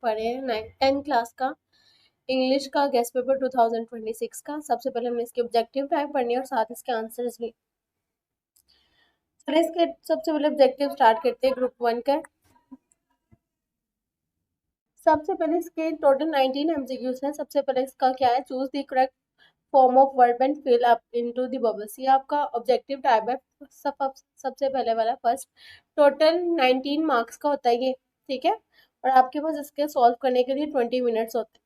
पढ़े हैं 10th class का इंग्लिश का गेस्ट पेपर 2026 का। सबसे पहले हमने इसके ऑब्जेक्टिव टाइप पढ़नी है और साथ इसके आंसर्स भी। चलिए इसके सबसे पहले ऑब्जेक्टिव स्टार्ट करते हैं ग्रुप 1 का। सबसे पहले इसके टोटल 19 एमसीक्यूज हैं। सबसे पहले इसका क्या है, choose the correct form of verb and fill up into the bubbles. ये आपका ऑब्जेक्टिव टाइप है। सबसे पहले वाला फर्स्ट, टोटल 19 मार्क्स का होता है ये, ठीक है। और आपके पास इसके सॉल्व करने के लिए 20 मिनट्स होते हैं।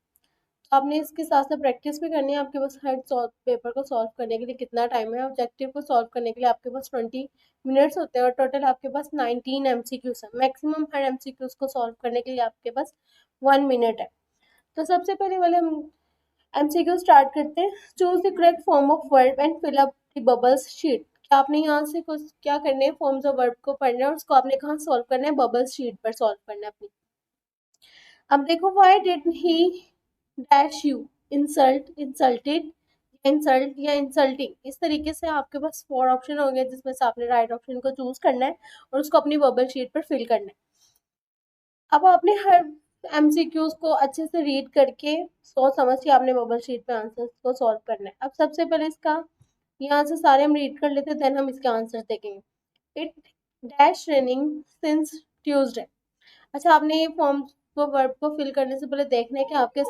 तो आपने इसके साथ साथ प्रैक्टिस भी करनी है। आपके पास हर पेपर को सॉल्व करने के लिए कितना टाइम है, ऑब्जेक्टिव को सॉल्व करने के लिए आपके पास 20 मिनट्स होते हैं और टोटल आपके पास 19 एमसीक्यूज है। मैक्सिमम हर एमसीक्यूज को सॉल्व करने के लिए आपके पास 1 मिनट है। तो सबसे पहले वाले हम एमसीक्यू स्टार्ट करते हैं। Choose the correct form of verb and fill up the bubbles sheet. आपने यहाँ से कुछ क्या करने हैं, फॉर्म्स ऑफ वर्ब को पढ़ना है और उसको आपने कहाँ सॉल्व करना है, बबल्स शीट पर सॉल्व करना है अपनी। अब देखो, why did he dash you, insult, insulted, insult या इंसल्टिंग। इस तरीके से आपके पास 4 ऑप्शन होंगे जिसमें से आपने राइट ऑप्शन को चूज करना है और उसको अपनी बबल शीट पर फिल करना है। अब आपने हर एमसीक्यूज को अच्छे से रीड करके सोच समझ के आपने बबल शीट पे आंसर्स को सॉल्व करना है। अब सबसे पहले इसका यहाँ से सारे हम रीड कर लेते हैं, देन हम इसके आंसर देखेंगे। It dash raining since Tuesday. अच्छा, आपने ये फॉर्म को वर्ब को फिल करने से पहले देखना है कि आपके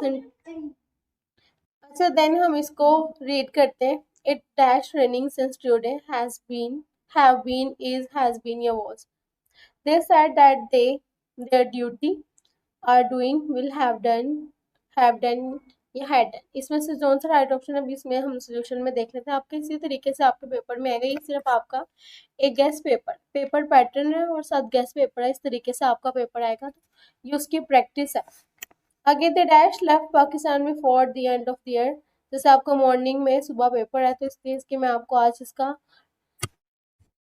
अच्छा, देन हम इसको रीड करते हैं। It dash raining since Tuesday has been, have been, is, has been या was. They said that they their duty are doing, will have done या had done। इसमें से कौन सा राइट ऑप्शन है, अभी इसमें हम सोल्यूशन में देख लेते हैं। आपके इसी तरीके से आपके पेपर में आएगा। ये सिर्फ आपका एक गेस्ट पेपर पैटर्न है और साथ गेस्ट पेपर है। इस तरीके से आपका पेपर आएगा, तो ये उसकी प्रैक्टिस है। आगे द डैश लेफ्ट पाकिस्तान में for the end of the year. जैसे आपका मॉर्निंग में सुबह पेपर है तो इसलिए इसके मैं आपको आज इसका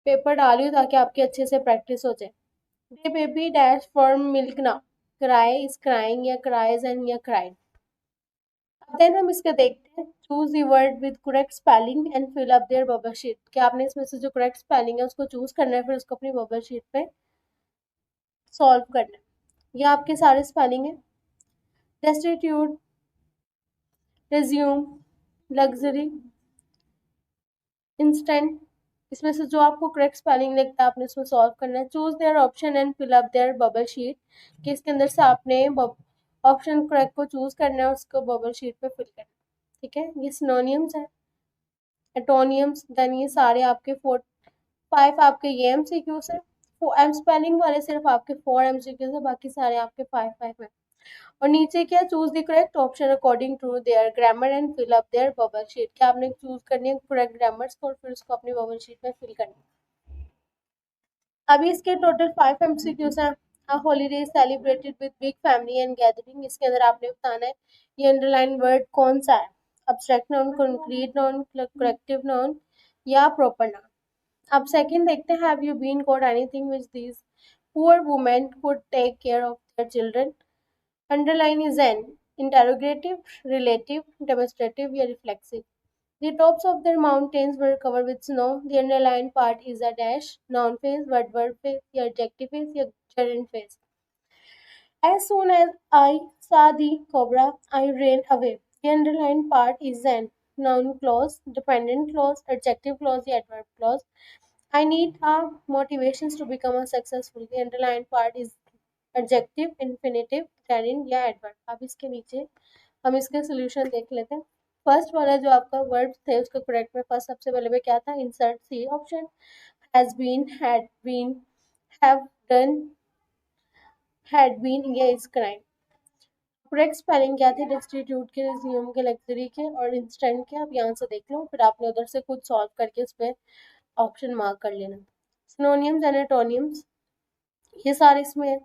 पेपर डाली हूँ ताकि आपकी अच्छे से प्रैक्टिस हो जाए। The baby dash for milk now, cry is crying या cries and या cried। अब देन हम इसके देखते हैं। Choose the word with correct spelling and fill up their bubble sheet. क्या आपने इसमें से जो करेक्ट स्पेलिंग है उसको चूज करना है, फिर उसको अपनी बबल शीट पे सॉल्व करना है। ये आपके सारे स्पेलिंग है। Destitute, resume, luxury, instant. इसमें से जो आपको करेक्ट स्पेलिंग लगता है आपने उसमें सॉल्व करना है। Choose their option and fill up their bubble sheet. कि इसके अंदर से आपने ऑप्शन करेक्ट को चूज करना है और उसको बबल शीट पे फिल करना है, ठीक है। ये सिनोनियम्स है, एटोनियम्स, देन ये सारे आपके 5 आपके ये एमसीक्यूज है। एम स्पेलिंग वाले सिर्फ आपके 4 एमसीक्यूज है, बाकी सारे आपके 5 है। और नीचे क्या, choose the correct option according to their grammar and fill up their bubble sheet. क्या आपने चूज करनी है करेक्ट ग्रामर्स को और फिर उसको अपनी बबल शीट में फिल करना है। अभी इसके टोटल 5 एमसीक्यूज हैं। A holiday is celebrated with big family and gathering. इसके अंदर आपने बताना है ये अंडरलाइन वर्ड कौन सा है, abstract noun, concrete noun, corrective noun या प्रॉपर नाउन। अब सेकंड देखते हैं, have you been got anything which these poor women could take care of their children. Underline is an interrogative, relative, demonstrative या reflexive. The tops of their mountains were covered with snow. The underlined part is a dash, noun phrase, verb phrase, या adjective phrase, या gerund phrase. As soon as I saw the cobra, I ran away. The underlined part is an noun clause, dependent clause, adjective clause, या adverb clause. I need a motivations to become a successful. The underlined part is adjective, infinitive, gerund या adverb। अब इसके नीचे हम इसके solution देख लेते हैं। फर्स्ट वाला जो आपका वर्ड थे उसको करेक्ट में फर्स्ट सबसे पहले में क्या था, insert c option, has been, had been, have done, had been या इज क्राइम। करेक्ट स्पेलिंग क्या थे, डिस्ट्रीट्यूट के, रिज्यूम के, लग्जरी के और इंस्टेंट के। आप यहाँ से देख लो, फिर आपने उधर से खुद सॉल्व करके उस पर ऑप्शन मार्क कर लेना। सिनोनियम्स एंड एटोनियम्स ये सारे इसमें है।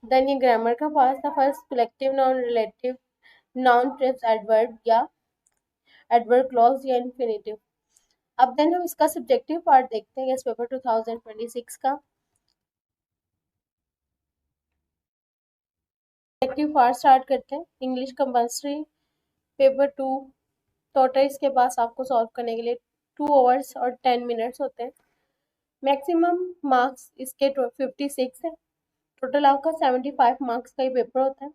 देन ये ग्रामर का पार्ट था। First collective noun, relative noun, trips, adverb या एडवर्ब क्लॉज या इन्फिनेटिव। अब देन हम इसका सब्जेक्टिव पार्ट देखते हैं, गेस्ट पेपर 2026 का सब्जेक्टिव पार्ट स्टार्ट करते हैं। इंग्लिश कंपल्सरी पेपर 2, टोटल इसके पास आपको सॉल्व करने के लिए 2 आवर्स और 10 मिनट्स होते हैं। मैक्सिमम मार्क्स इसके 56 है। टोटल आपका 75 मार्क्स का ही पेपर होता है।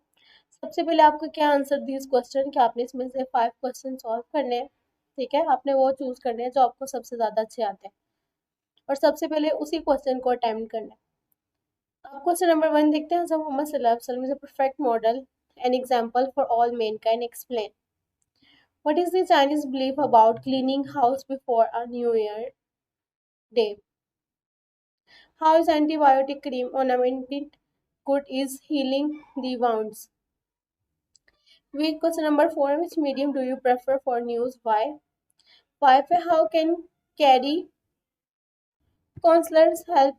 सबसे पहले आपको क्या आंसर दी इस क्वेश्चन कि आपने इसमें से 5 क्वेश्चन सॉल्व करने हैं। ठीक है, आपने वो चूज करने हैं जो आपको सबसे ज्यादा अच्छे आते हैं और सबसे पहले उसी क्वेश्चन को अटेम्प्ट करना है। आप क्वेश्चन नंबर 1 देखते हैं। जब मोहम्मद सल्लल्लाहु अलैहि वसल्लम is a perfect model an example for all Mankind explain what is the Chinese belief about cleaning house before a new year day. How is antibiotic cream ornamented good is healing the wounds. We question number 4. Which medium do you prefer for news? Why? 5. How can carry counselors help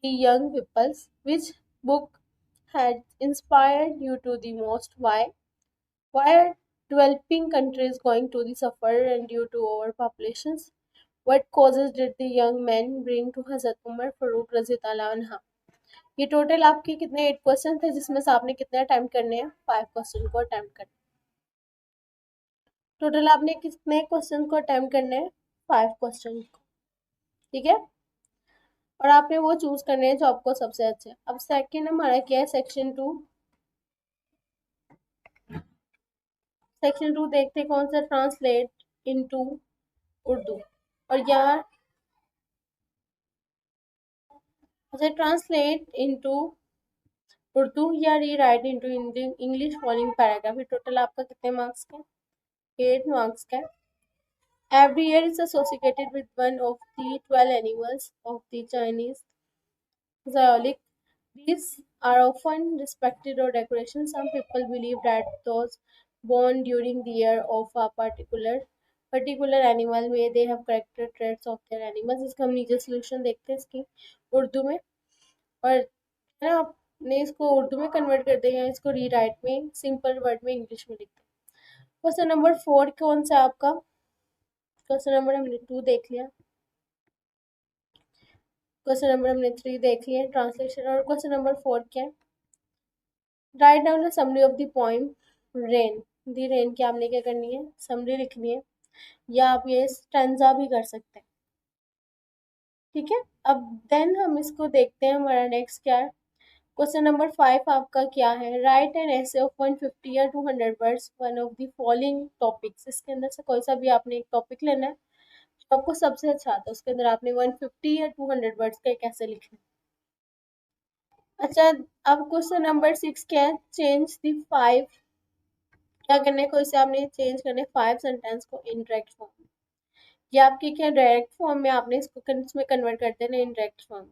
the young peoples? Which book had inspired you to the most? Why? Why are developing countries going to the suffer and due to overpopulations? What causes did the young men bring to Hazrat Umar Farooq रज़ी अल्लाह अन्हा? ये total आपके कितने 8 question थे जिसमें से आपने कितने अटेम्प्ट करने हैं? 5 क्वेश्चन को अटेम्प्ट करना। टोटल आपने कितने क्वेश्चन को अटेम्प्ट करने हैं? 5 क्वेश्चन को। ठीक है, और आपने वो चूज करने हैं जो आपको सबसे अच्छे। अब सेकंड हमारा क्या है? सेक्शन 2। सेक्शन 2 देखते हैं कौन सा ट्रांसलेट इनटू उर्दू। और यहाँ अच्छा, ट्रांसलेट इनटू उर्दू या rewrite into English following paragraph. Total आपका कितने मार्क्स का? 8 मार्क्स का। Every year is associated with one of the 12 animals of the Chinese zoology. These are often respected or decorations. Some people believe that those born during the year of a particular animal may they have character traits of their animals. इसका हम नीचे solution देखते हैं इसकी उर्दू में, और है ना, आपने इसको उर्दू में कन्वर्ट कर देंगे, इसको रीराइट में सिंपल वर्ड में इंग्लिश में लिखते हैं। क्वेश्चन नंबर 4 कौन सा है आपका? क्वेश्चन नंबर हमने 2 देख लिया, क्वेश्चन नंबर हमने 3 देख लिया ट्रांसलेशन, और क्वेश्चन नंबर 4 क्या है? Write down a summary of the poem rain. The rain की आपने क्या करनी है? समरी लिखनी है, या आप ये स्टैंजा भी कर सकते हैं। ठीक है, अब देन हम इसको देखते हैं हमारा नेक्स्ट क्या है। क्वेश्चन नंबर 5 आपका क्या है? राइट एन ऐसे ऑफ 150 या 200 words one of the following topics. इसके अंदर से कोई सा भी आपने एक टॉपिक लेना है जो आपको सबसे अच्छा आता है, उसके अंदर आपने 150 या 200 वर्ड्स का कैसे लिखना है। अच्छा, अब क्वेश्चन नंबर 6 क्या है? Change the 5। क्या करना है? कोई से आपने चेंज करने 5 सेंटेंस को इन डायरेक्ट फॉर्म। ये आपके क्या डायरेक्ट फॉर्म में, आपने इसको इसमें कन्वर्ट कर देना indirect form.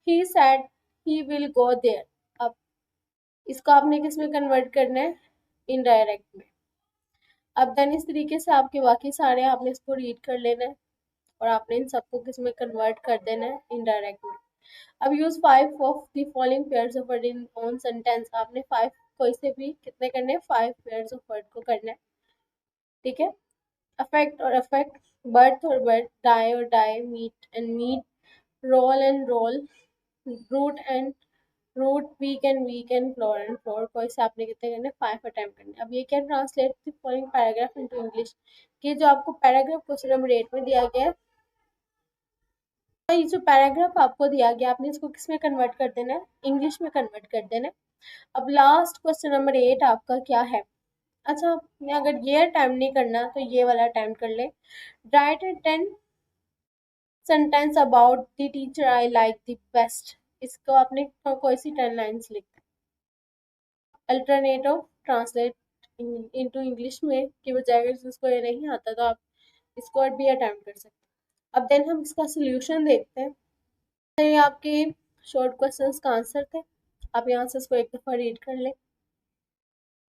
He said he will go there. अब इसको आपने किस में कन्वर्ट करना है? इनडायरेक्ट में। अब देन इस तरीके से आपके बाकी सारे आपने इसको रीड कर लेना है और आपने इन सबको किस में कन्वर्ट कर देना है? इनडायरेक्ट में। अब use 5 of the following pairs of word in on sentence. आपने 5 कोई से भी कितने करने हैं? 5 पेयर्स ऑफ वर्ड को करना है। ठीक है, अफेक्ट और अफेक्ट, बर्थ और बर्थ, डाई और dye, meet and meat, role and roll, root and route, weak and week and floor and flour. को इसे आपने कितने करने? 5 अटेम्प्ट करने। अब ये क्या translate the following paragraph into English. कि जो आपको पैराग्राफ क्वेश्चन नंबर 8 में दिया गया है, तो ये जो पैराग्राफ आपको दिया गया आपने इसको किस में कन्वर्ट कर देना है? इंग्लिश में कन्वर्ट कर देना है। अब लास्ट क्वेश्चन नंबर 8 आपका क्या है? अच्छा, आपने अगर ये अटेम्प्ट नहीं करना तो ये वाला अटेम्प्ट कर ले। Right 10 sentence about the teacher I like the best. इसको आपने कोई सी 10 लाइन्स लिख। अल्टरनेटिव ट्रांसलेट इनटू इंग्लिश में की बजाय अगर जिसको ये नहीं आता तो आप इसको भी अटेम्प्ट कर सकते हैं। अब देन हम इसका सोल्यूशन देखते हैं। तो ये आपके शॉर्ट क्वेश्चंस का आंसर थे, आप यहाँ से इसको एक दफ़ा रीड कर लें।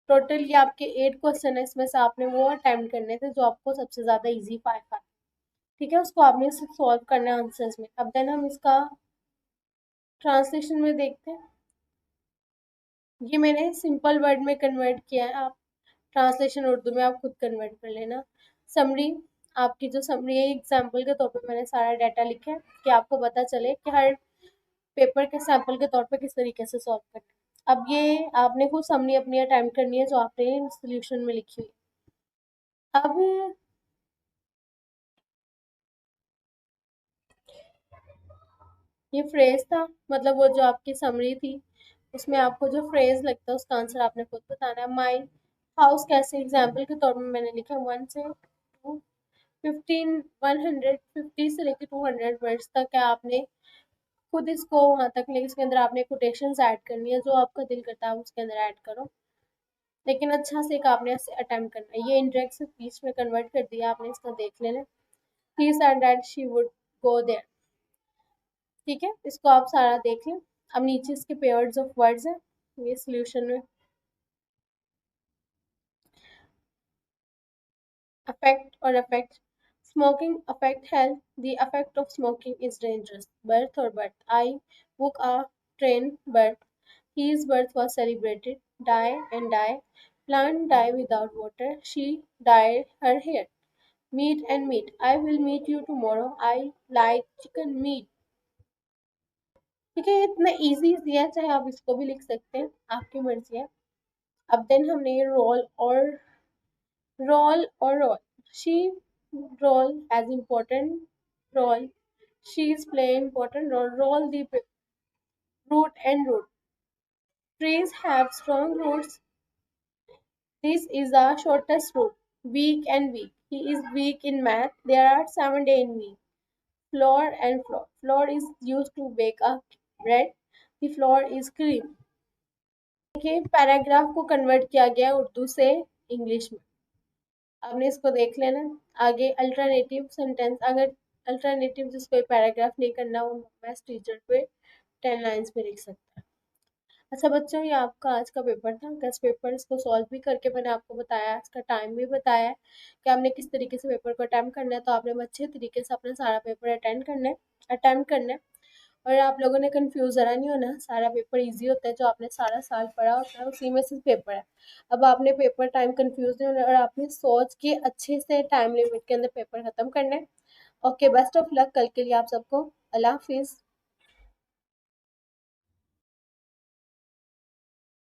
टोटल ये आपके 8 क्वेश्चन है, इसमें से आपने वो अटेम्प्ट करने थे जो आपको सबसे ज़्यादा इजी 5 आए। ठीक है, उसको आपने सॉल्व करना है आंसर्स में। अब देन हम इसका ट्रांसलेशन में देखते हैं। ये मैंने सिंपल वर्ड में कन्वर्ट किया है, आप ट्रांसलेशन उर्दू में आप खुद कन्वर्ट कर लेना। समरी, आपकी जो समरी है एग्जाम्पल के तौर पे मैंने सारा डाटा लिखा है कि आपको पता चले कि हर पेपर के सैंपल के तौर पे किस तरीके से सॉल्व करना है। अब ये आपने खुद समरी अपनी अटेम्प्ट करनी है जो आपने सोल्यूशन में लिखी हुई। अब ये फ्रेज था, मतलब वो जो आपकी समरी थी उसमें आपको जो फ्रेज लगता है उसका आंसर आपने खुद बताना है। माई हाउस कैसे एग्जाम्पल के तौर में मैंने लिखा 1 से लेकर 200 वर्ड्स तक है, आपने खुद इसको वहां तक लेके इसके अंदर आपने कोटेशंस ऐड करनी है, जो आपका दिल करता है उसके अंदर ऐड करो, लेकिन अच्छा से एक आपने अटेम्प्ट करना है। ये इंडायरेक्ट स्पीच में कन्वर्ट कर दिया आपने, इसका देख लेना। He said that she would go there. ठीक है, इसको आप सारा देख लें। अब नीचे इसके पेयर्स ऑफ वर्ड्स हैं ये सोल्यूशन में। Affect or affect. Smoking affect health. The effect of smoking is dangerous. Birth or birth. I book a train birth. His birth was celebrated. Die and die. Plant die without water. She dyed her hair. Meat and meat. I will meet you tomorrow. I like chicken meat. ठीक है, इतना easy दिया, चाहे आप इसको भी लिख सकते हैं, आपकी मर्जी है। अब देन हमने ये roll. She roll as important role. She is play important role. Roll the root and root. Trees have strong roots. This is the shortest root. Weak and weak. He is weak in math. There are 7 days in week. Flour and flour. Flour is used to bake a bread. The flour is cream. देखिए paragraph को convert किया गया उर्दू से English में। आपने इसको देख लेना। आगे अल्टरनेटिव सेंटेंस, अगर अल्टरनेटिव जिसको पैराग्राफ नहीं करना वो मैथ्स टीचर पे 10 लाइन्स में लिख सकता है। अच्छा बच्चों, ये आपका आज का पेपर था, टेस्ट पेपर। इसको सॉल्व भी करके मैंने आपको बताया, इसका टाइम भी बताया है कि आपने किस तरीके से पेपर को अटैम्प्ट करना है। तो आपने अच्छे तरीके से अपना सारा पेपर अटैम्प्ट करना है। और आप लोगों ने कंफ्यूज जरा नहीं होना, सारा पेपर इजी होता है, जो आपने सारा साल पढ़ा होता है उसी में से पेपर है। अब आपने पेपर टाइम कंफ्यूज नहीं होना और आपने सोच के अच्छे से टाइम लिमिट के अंदर पेपर खत्म करना है। ओके, बेस्ट ऑफ लक कल के लिए आप सबको। अल्लाह हाफिज।